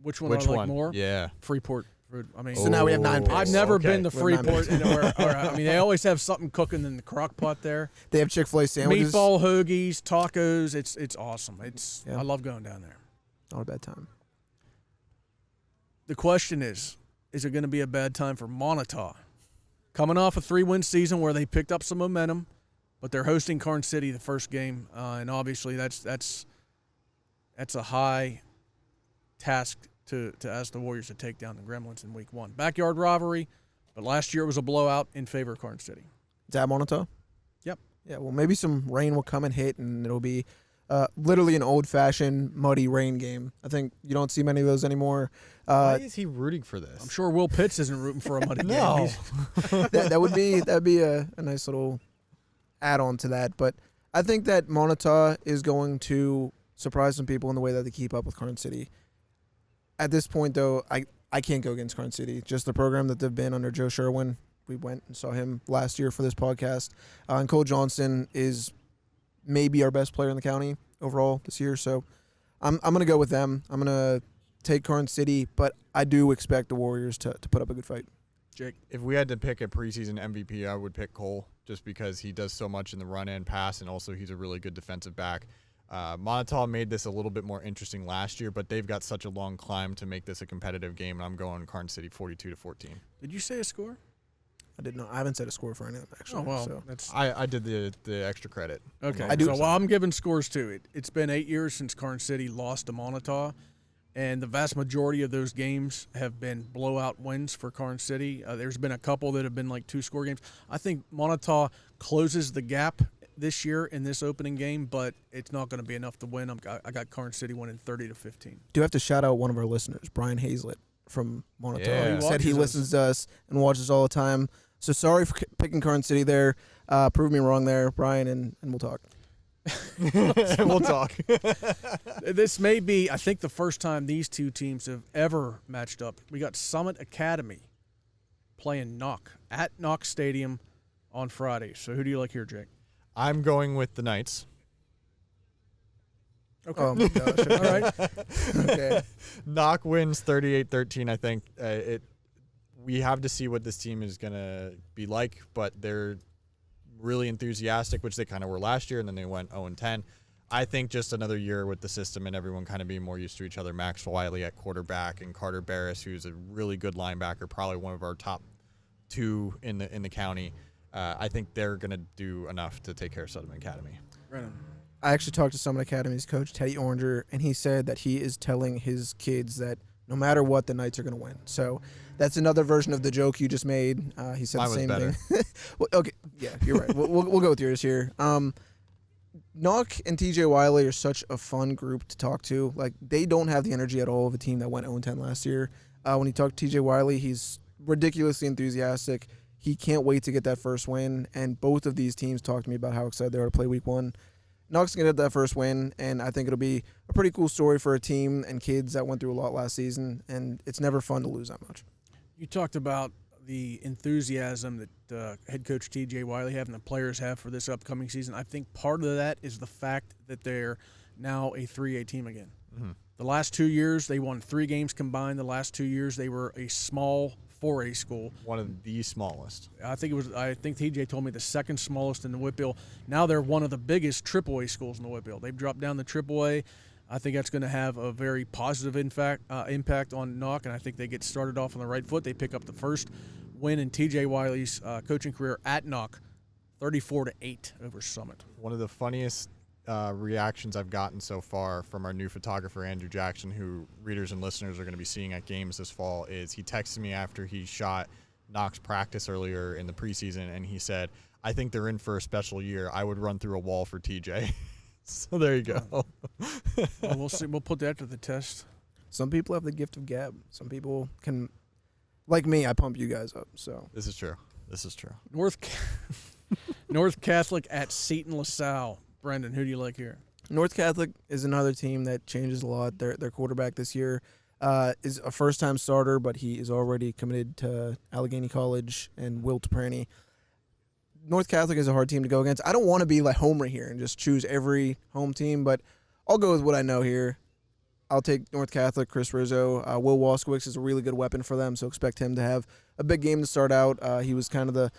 Speaker 3: Which one do I like more?
Speaker 2: Yeah.
Speaker 3: Freeport. I mean,
Speaker 1: So now we have 9 picks.
Speaker 3: I've never
Speaker 2: Okay.
Speaker 3: been to Freeport. I mean, they always have something cooking in the crock pot there.
Speaker 1: They have Chick-fil-A sandwiches.
Speaker 3: Meatball hoagies, tacos. It's awesome.
Speaker 1: Yeah.
Speaker 3: I love going down there.
Speaker 1: Not a bad time.
Speaker 3: The question is it going to be a bad time for Montauk? Coming off a 3-win season where they picked up some momentum, but they're hosting Karn City the first game, and obviously that's a high task to ask the Warriors to take down the Gremlins in week 1. Backyard rivalry, But last year it was a blowout in favor of Karn City.
Speaker 1: Is that Montauk?
Speaker 3: Yep.
Speaker 1: Yeah, well, maybe some rain will come and hit, and it'll be literally an old-fashioned muddy rain game. I think you don't see many of those anymore.
Speaker 2: Why is he rooting for this?
Speaker 3: I'm sure Will Pitts isn't rooting for a muddy game.
Speaker 2: No.
Speaker 1: That'd be a nice little add-on to that. But I think that Montauk is going to surprise some people in the way that they keep up with Karn City. At this point, though, I can't go against Karn City. Just the program that they've been under Joe Sherwin. We went and saw him last year for this podcast. And Cole Johnston is maybe our best player in the county overall this year. So I'm going to go with them. I'm going to take Karn City, but I do expect the Warriors to put up a good fight.
Speaker 3: Jake?
Speaker 2: If we had to pick a preseason MVP, I would pick Cole just because he does so much in the run and pass, and also he's a really good defensive back. Montauk made this a little bit more interesting last year, but they've got such a long climb to make this a competitive game, and I'm going Karn City 42-14.
Speaker 3: Did you say a score?
Speaker 1: I did not. I haven't set a score for any of them, actually.
Speaker 3: Oh, well,
Speaker 1: so.
Speaker 3: that's...
Speaker 2: I did the extra credit.
Speaker 3: Okay.
Speaker 1: I do.
Speaker 3: So, well, I'm giving scores, too. It's been 8 years since Karn City lost to Montauk, and the vast majority of those games have been blowout wins for Karn City. There's been a couple that have been like 2-score games. I think Montauk closes the gap this year in this opening game, but it's not going to be enough to win. I got Karn City winning 30-15.
Speaker 1: Do have to shout out one of our listeners, Brian Hazlett from Montauk.
Speaker 2: Yeah.
Speaker 1: He said he listens to us and watches all the time. So sorry for picking Karn City there. Prove me wrong there, Brian, and we'll talk.
Speaker 2: We'll talk.
Speaker 3: This may be, I think, the first time these two teams have ever matched up. We got Summit Academy playing Knock at Knock Stadium on Friday. So who do you like here, Jake?
Speaker 2: I'm going with the Knights.
Speaker 3: Okay.
Speaker 1: Oh, my gosh.
Speaker 3: All right.
Speaker 1: Okay.
Speaker 2: Knock wins 38-13, I think. We have to see what this team is going to be like, but they're really enthusiastic, which they kind of were last year, and then they went 0-10. I think just another year with the system and everyone kind of being more used to each other. Max Wiley at quarterback and Carter Barris, who's a really good linebacker, probably one of our top two in the county. I think they're going to do enough to take care of Southern Academy.
Speaker 3: Brennan.
Speaker 1: I actually talked to Summit Academy's coach, Teddy Oranger, and he said that he is telling his kids that no matter what, the Knights are going to win. So that's another version of the joke you just made. He said
Speaker 2: Mine
Speaker 1: the same
Speaker 2: was
Speaker 1: thing. Well, okay, yeah, you're right. We'll go with yours here. Knock and TJ Wiley are such a fun group to talk to. Like, they don't have the energy at all of a team that went 0-10 last year. When you talk to TJ Wiley, he's ridiculously enthusiastic. He can't wait to get that first win, and both of these teams talked to me about how excited they are to play week one. Knox going to get that first win, and I think it'll be a pretty cool story for a team and kids that went through a lot last season, and it's never fun to lose that much.
Speaker 3: You talked about the enthusiasm that head coach T.J. Wiley have and the players have for this upcoming season. I think part of that is the fact that they're now a 3A team again.
Speaker 2: Mm-hmm.
Speaker 3: The last 2 years, they won 3 games combined. The last 2 years, they were a small 4A school.
Speaker 2: One of the smallest.
Speaker 3: I think TJ told me the second smallest in the WPIAL. Now they're one of the biggest AAA schools in the WPIAL. They've dropped down to AAA. I think that's going to have a very positive impact on Knock, and I think they get started off on the right foot. They pick up the first win in TJ Wiley's coaching career at Knock, 34-8 over Summit.
Speaker 2: One of the funniest reactions I've gotten so far from our new photographer, Andrew Jackson, who readers and listeners are going to be seeing at games this fall, is he texted me after he shot Knox practice earlier in the preseason, and he said, I think they're in for a special year. I would run through a wall for TJ. So there you go.
Speaker 3: Well, we'll see. We'll put that to the test.
Speaker 1: Some people have the gift of gab. Some people can, like me, I pump you guys up. So
Speaker 2: This is true. This is true.
Speaker 3: North Catholic at Seton LaSalle. Brendan, who do you like here?
Speaker 1: North Catholic is another team that changes a lot. Their quarterback this year is a first-time starter, but he is already committed to Allegheny College and Will Prani. North Catholic is a hard team to go against. I don't want to be like Homer here and just choose every home team, but I'll go with what I know here. I'll take North Catholic, Chris Rizzo. Will Waskowicz is a really good weapon for them, so expect him to have a big game to start out. He was kind of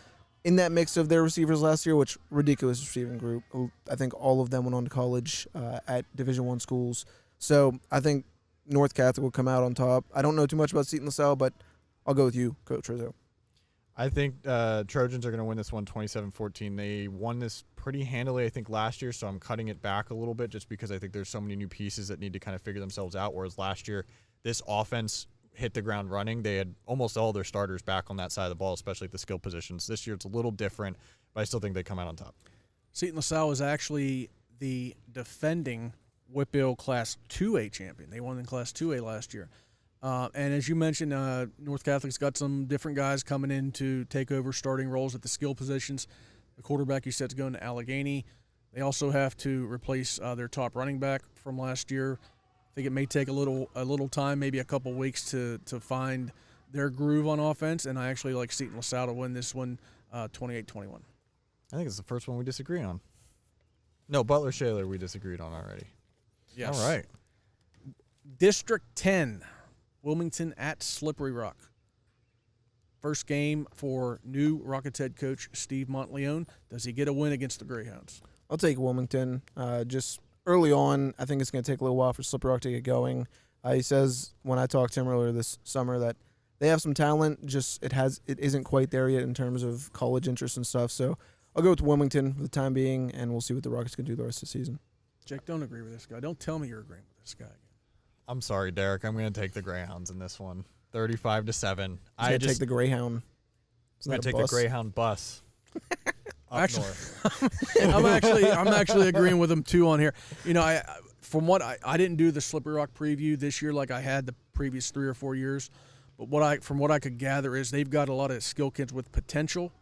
Speaker 1: in that mix of their receivers last year, which ridiculous receiving group. I think all of them went on to college at Division I schools. So I think North Catholic will come out on top. I don't know too much about Seton LaSalle, but I'll go with you, Coach Rizzo.
Speaker 2: I think Trojans are going to win this one 27-14. They won this pretty handily, I think, last year, so I'm cutting it back a little bit just because I think there's so many new pieces that need to kind of figure themselves out, whereas last year this offense hit the ground running. They had almost all their starters back on that side of the ball, especially at the skill positions. This year it's a little different, but I still think they come out on top.
Speaker 3: Seton LaSalle is actually the defending WPIAL Class 2A champion. They won in Class 2A last year. And as you mentioned, North Catholic's got some different guys coming in to take over starting roles at the skill positions. The quarterback you said is going to Allegheny. They also have to replace their top running back from last year. I think it may take a little time, maybe a couple weeks to find their groove on offense. And I actually like Seton LaSalle to win this one 28-21.
Speaker 2: I think it's the first one we disagree on. No, Butler Shaler we disagreed on already.
Speaker 3: Yes.
Speaker 2: All right.
Speaker 3: District 10, Wilmington at Slippery Rock. First game for new Rockets head coach Steve Montleone. Does he get a win against the Greyhounds?
Speaker 1: I'll take Wilmington. Just early on, I think it's going to take a little while for Slippery Rock to get going. He says when I talked to him earlier this summer that they have some talent, just it isn't quite there yet in terms of college interest and stuff. So I'll go with Wilmington for the time being, and we'll see what the Rockets can do the rest of the season.
Speaker 3: Jake, don't agree with this guy. Don't tell me you're agreeing with this guy again.
Speaker 2: I'm sorry, Derek. I'm going to take the Greyhounds in this one, 35-7.
Speaker 1: I take the Greyhound.
Speaker 2: I'm going to take the Greyhound bus. Up north.
Speaker 3: I'm actually agreeing with him too on here. You know, I didn't do the Slippery Rock preview this year like I had the previous 3 or 4 years, but from what I could gather is they've got a lot of skill kids with potential.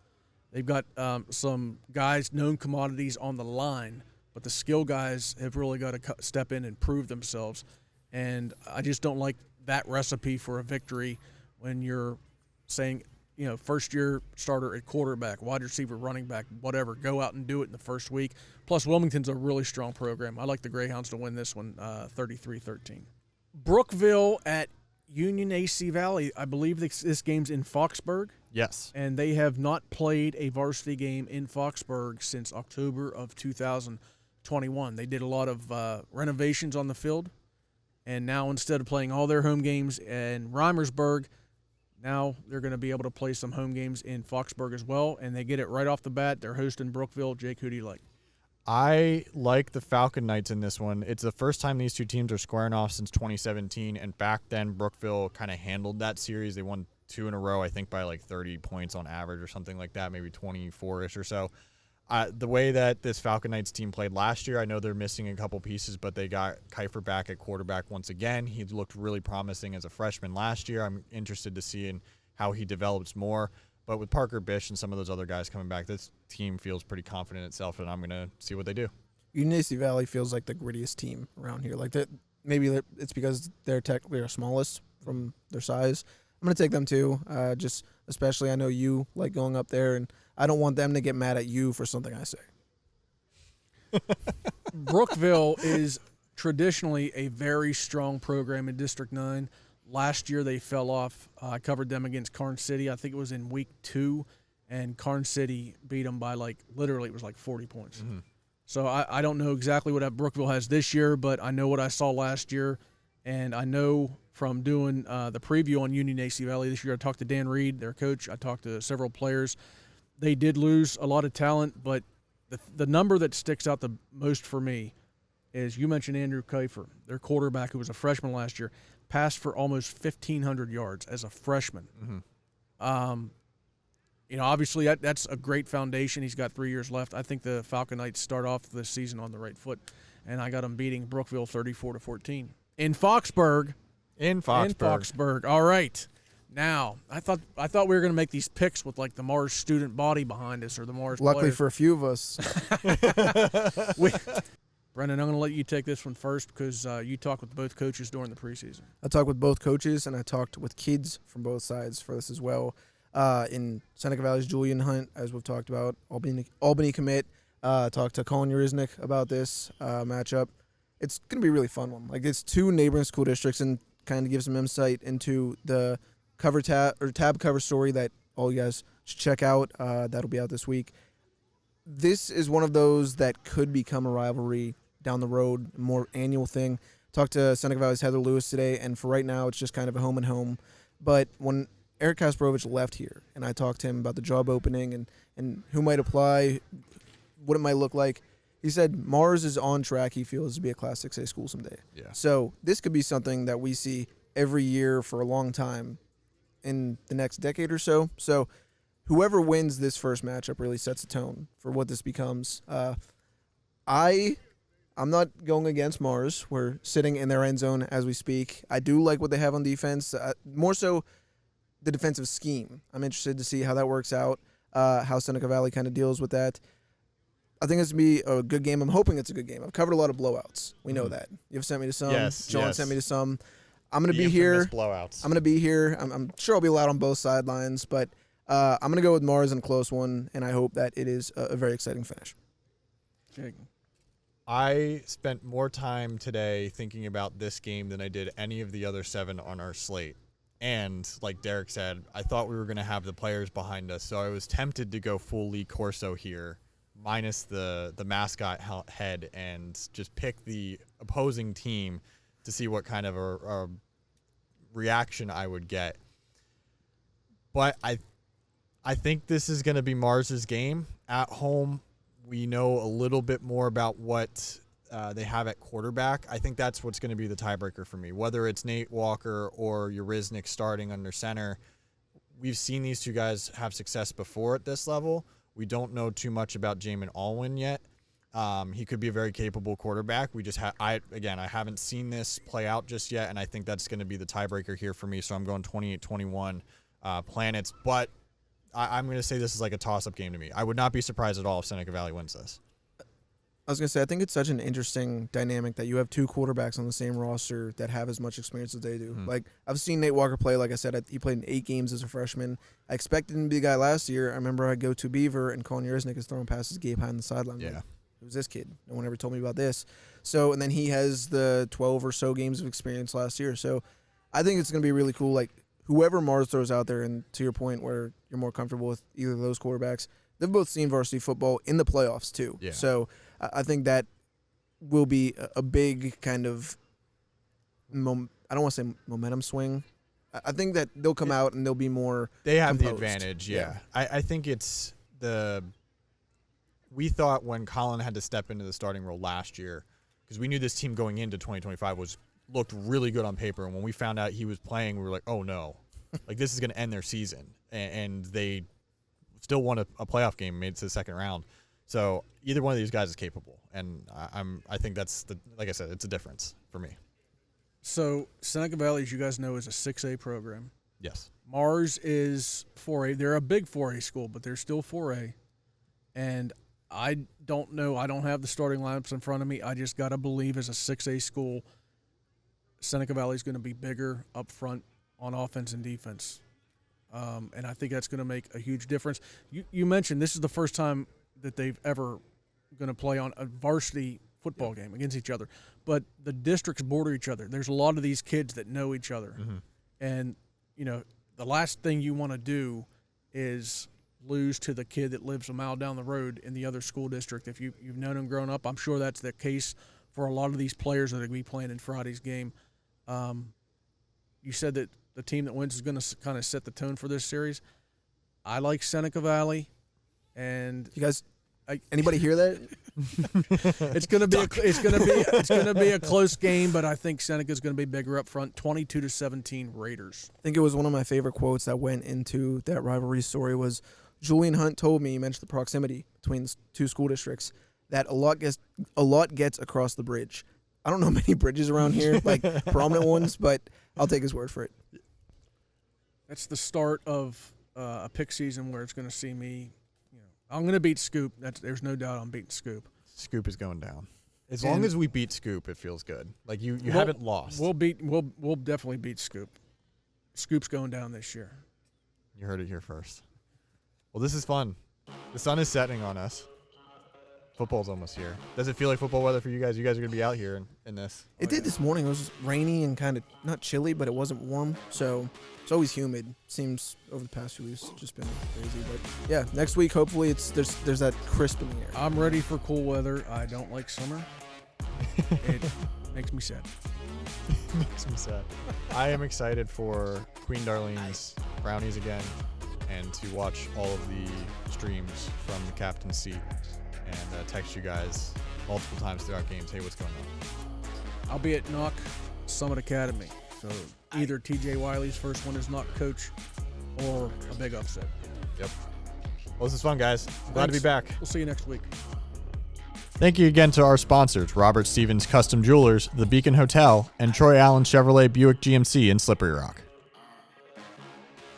Speaker 3: They've got some guys, known commodities on the line, but the skill guys have really got to step in and prove themselves. And I just don't like that recipe for a victory when you're saying, you know, first-year starter at quarterback, wide receiver, running back, whatever. Go out and do it in the first week. Plus, Wilmington's a really strong program. I like the Greyhounds to win this one 33-13. Brookville at Union AC Valley. I believe this game's in Foxburg.
Speaker 2: Yes.
Speaker 3: And they have not played a varsity game in Foxburg since October of 2021. They did a lot of renovations on the field. And now instead of playing all their home games in Reimersburg, now they're going to be able to play some home games in Foxburg as well. And they get it right off the bat. They're hosting Brookville. Jake, who do you like?
Speaker 2: I like the Falcon Knights in this one. It's the first time these two teams are squaring off since 2017. And back then, Brookville kind of handled that series. They won 2 in a row, I think, by like 30 points on average or something like that, maybe 24-ish or so. The way that this Falcon Knights team played last year, I know they're missing a couple pieces, but they got Kiefer back at quarterback once again. He looked really promising as a freshman last year. I'm interested to see in how he develops more. But with Parker Bish and some of those other guys coming back, this team feels pretty confident in itself, and I'm going to see what they do.
Speaker 1: Union AC Valley feels like the grittiest team around here. Like maybe it's because they're technically our smallest from their size. I'm going to take them too. Just especially I know you like going up there, and I don't want them to get mad at you for something I say.
Speaker 3: Brookville is traditionally a very strong program in District 9. Last year they fell off. I covered them against Karn City. I think it was in week 2, and Karn City beat them by literally it was 40 points. Mm-hmm. So I don't know exactly what Brookville has this year, but I know what I saw last year, and I know from doing the preview on Union AC Valley this year, I talked to Dan Reed, their coach. I talked to several players. They did lose a lot of talent, but the number that sticks out the most for me is you mentioned Andrew Kiefer, their quarterback who was a freshman last year, passed for almost 1,500 yards as a freshman. Mm-hmm. Obviously that's a great foundation. He's got 3 years left. I think the Falcon Knights start off the season on the right foot, and I got them beating Brookville 34-14 in Foxburg.
Speaker 2: In Foxburg.
Speaker 3: All right. Now, I thought we were going to make these picks with the Mars student body behind us or the Mars
Speaker 1: Luckily
Speaker 3: players.
Speaker 1: for a few of us.
Speaker 3: Brendan, I'm going to let you take this one first because you talked with both coaches during the preseason.
Speaker 1: I talked with both coaches, and I talked with kids from both sides for this as well. In Seneca Valley's Julian Hunt, as we've talked about, Albany commit, talked to Colin Uriznik about this matchup. It's going to be a really fun one. It's 2 neighboring school districts, and kind of gives some insight into the tab cover story that all you guys should check out. That'll be out this week. This is one of those that could become a rivalry down the road, a more annual thing. Talked to Seneca Valley's Heather Lewis today, and for right now, it's just kind of a home and home. But when Eric Kasparovich left here, and I talked to him about the job opening and who might apply, what it might look like, he said Mars is on track, he feels, to be a Class 6A school someday.
Speaker 2: Yeah.
Speaker 1: So this could be something that we see every year for a long time in the next decade or so. So whoever wins this first matchup really sets the tone for what this becomes. I'm not going against Mars. We're sitting in their end zone as we speak. I do like what they have on defense, more so the defensive scheme. I'm interested to see how that works out, how Seneca Valley kind of deals with that. I think it's going to be a good game. I'm hoping it's a good game. I've covered a lot of blowouts. We know that. You've sent me to some.
Speaker 2: Yes,
Speaker 1: John
Speaker 2: yes.
Speaker 1: sent me to some. I'm going to
Speaker 2: The
Speaker 1: be here.
Speaker 2: infamous blowouts.
Speaker 1: I'm going to be here. I'm sure I'll be loud on both sidelines, but I'm going to go with Mars in a close one, and I hope that it is a very exciting finish.
Speaker 3: Jake.
Speaker 2: I spent more time today thinking about this game than I did any of the other 7 on our slate. And like Derek said, I thought we were going to have the players behind us, so I was tempted to go full Lee Corso here, minus the mascot head, and just pick the opposing team to see what kind of a reaction I would get. But I think this is going to be Mars's game. At home, we know a little bit more about what they have at quarterback. I think that's what's going to be the tiebreaker for me. Whether it's Nate Walker or Uriznik starting under center, we've seen these two guys have success before at this level. We don't know too much about Jamin Allwyn yet. He could be a very capable quarterback. We just I haven't seen this play out just yet, and I think that's going to be the tiebreaker here for me. So I'm going 28-21 Planets, but I'm going to say this is like a toss-up game to me. I would not be surprised at all if Seneca Valley wins this.
Speaker 1: I was going to say, I think it's such an interesting dynamic that you have 2 quarterbacks on the same roster that have as much experience as they do. Like, I've seen Nate Walker play. Like I said, he played in 8 games as a freshman. I expected him to be the guy last year. I remember I'd go to Beaver, and Colin Uriznik is throwing passes Gabe behind the sideline.
Speaker 2: Yeah.
Speaker 1: Like, who's this kid? No one ever told me about this. So, and then he has the 12 or so games of experience last year. So, I think it's going to be really cool. Like, whoever Mars throws out there, and to your point where you're more comfortable with either of those quarterbacks, they've both seen varsity football in the playoffs too.
Speaker 2: Yeah.
Speaker 1: So I think that will be a big kind of, I don't want to say momentum swing. I think that they'll come out and they'll be more
Speaker 2: They have
Speaker 1: composed.
Speaker 2: the advantage, yeah. I think it's we thought when Colin had to step into the starting role last year, because we knew this team going into 2025 looked really good on paper, and when we found out he was playing, we were like, oh no, like this is going to end their season, and they still won a playoff game, made it to the second round. So either one of these guys is capable, and I think that's like I said, it's a difference for me.
Speaker 3: So Seneca Valley, as you guys know, is a 6A program.
Speaker 2: Yes.
Speaker 3: Mars is 4A. They're a big 4A school, but they're still 4A. And I don't know. I don't have the starting lineups in front of me. I just got to believe as a 6A school, Seneca Valley is going to be bigger up front on offense and defense. And I think that's going to make a huge difference. You mentioned this is the first time that they've ever going to play on a varsity football game against each other. But the districts border each other. There's a lot of these kids that know each other.
Speaker 2: Mm-hmm.
Speaker 3: And, the last thing you want to do is lose to the kid that lives a mile down the road in the other school district. If you've known him growing up, I'm sure that's the case for a lot of these players that are going to be playing in Friday's game. You said that the team that wins is going to kind of set the tone for this series. I like Seneca Valley, and
Speaker 1: You guys, anybody hear that?
Speaker 3: it's going to be a close game, but I think Seneca's going to be bigger up front. 22-17 Raiders.
Speaker 1: I think it was one of my favorite quotes that went into that rivalry story was Julian Hunt told me, he mentioned the proximity between the 2 school districts, that a lot gets across the bridge. I don't know many bridges around here, like prominent ones, but I'll take his word for it.
Speaker 3: That's the start of a pick season where it's going to see me. I'm going to beat Scoop. There's no doubt I'm beating Scoop.
Speaker 2: Scoop is going down. As long as we beat Scoop, it feels good. Like you haven't lost.
Speaker 3: We'll definitely beat Scoop. Scoop's going down this year.
Speaker 2: You heard it here first. Well, this is fun. The sun is setting on us. Football's almost here. Does it feel like football weather for you guys? You guys are going to be out here in this.
Speaker 1: It did this morning. It was rainy and kind of not chilly, but it wasn't warm. So it's always humid. Seems over the past few weeks it's just been crazy. But yeah, next week hopefully there's that crisp in the air.
Speaker 3: I'm ready for cool weather. I don't like summer. It makes me sad.
Speaker 2: Makes me sad. I am excited for Queen Darlene's brownies again, and to watch all of the streams from the captain's seat, and text you guys multiple times throughout games. Hey, what's going on?
Speaker 3: I'll be at Knock Summit Academy. So either TJ Wiley's first one as not coach or a big upset.
Speaker 2: Yep. Well, this is fun, guys. Glad to be back.
Speaker 3: We'll see you next week.
Speaker 2: Thank you again to our sponsors, Robert Stevens Custom Jewelers, The Beacon Hotel, and Troy Allen Chevrolet Buick GMC in Slippery Rock.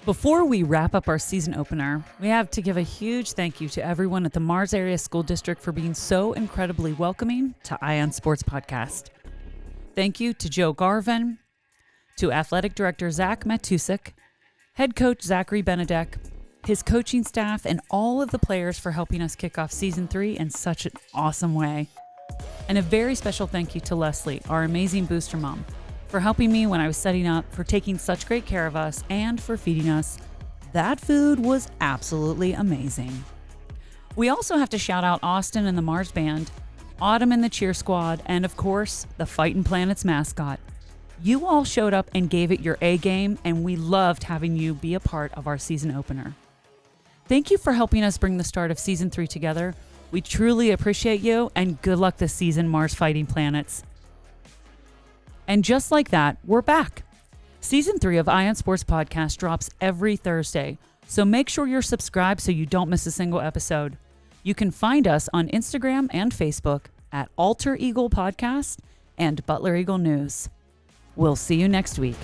Speaker 9: Before we wrap up our season opener, we have to give a huge thank you to everyone at the Mars Area School District for being so incredibly welcoming to Ion Sports Podcast. Thank you to Joe Garvin, to Athletic Director Zach Matusik, Head Coach Zachary Benedek, his coaching staff, and all of the players for helping us kick off Season 3 in such an awesome way. And a very special thank you to Leslie, our amazing booster mom, for helping me when I was setting up, for taking such great care of us, and for feeding us. That food was absolutely amazing. We also have to shout out Austin and the Mars Band, Autumn and the Cheer Squad, and of course, the Fightin' Planets mascot. You all showed up and gave it your A game, and we loved having you be a part of our season opener. Thank you for helping us bring the start of Season 3 together. We truly appreciate you, and good luck this season, Mars Fighting Planets. And just like that, we're back. Season 3 of Ion Sports Podcast drops every Thursday, so make sure you're subscribed so you don't miss a single episode. You can find us on Instagram and Facebook at Alter Eagle Podcast and Butler Eagle News. We'll see you next week.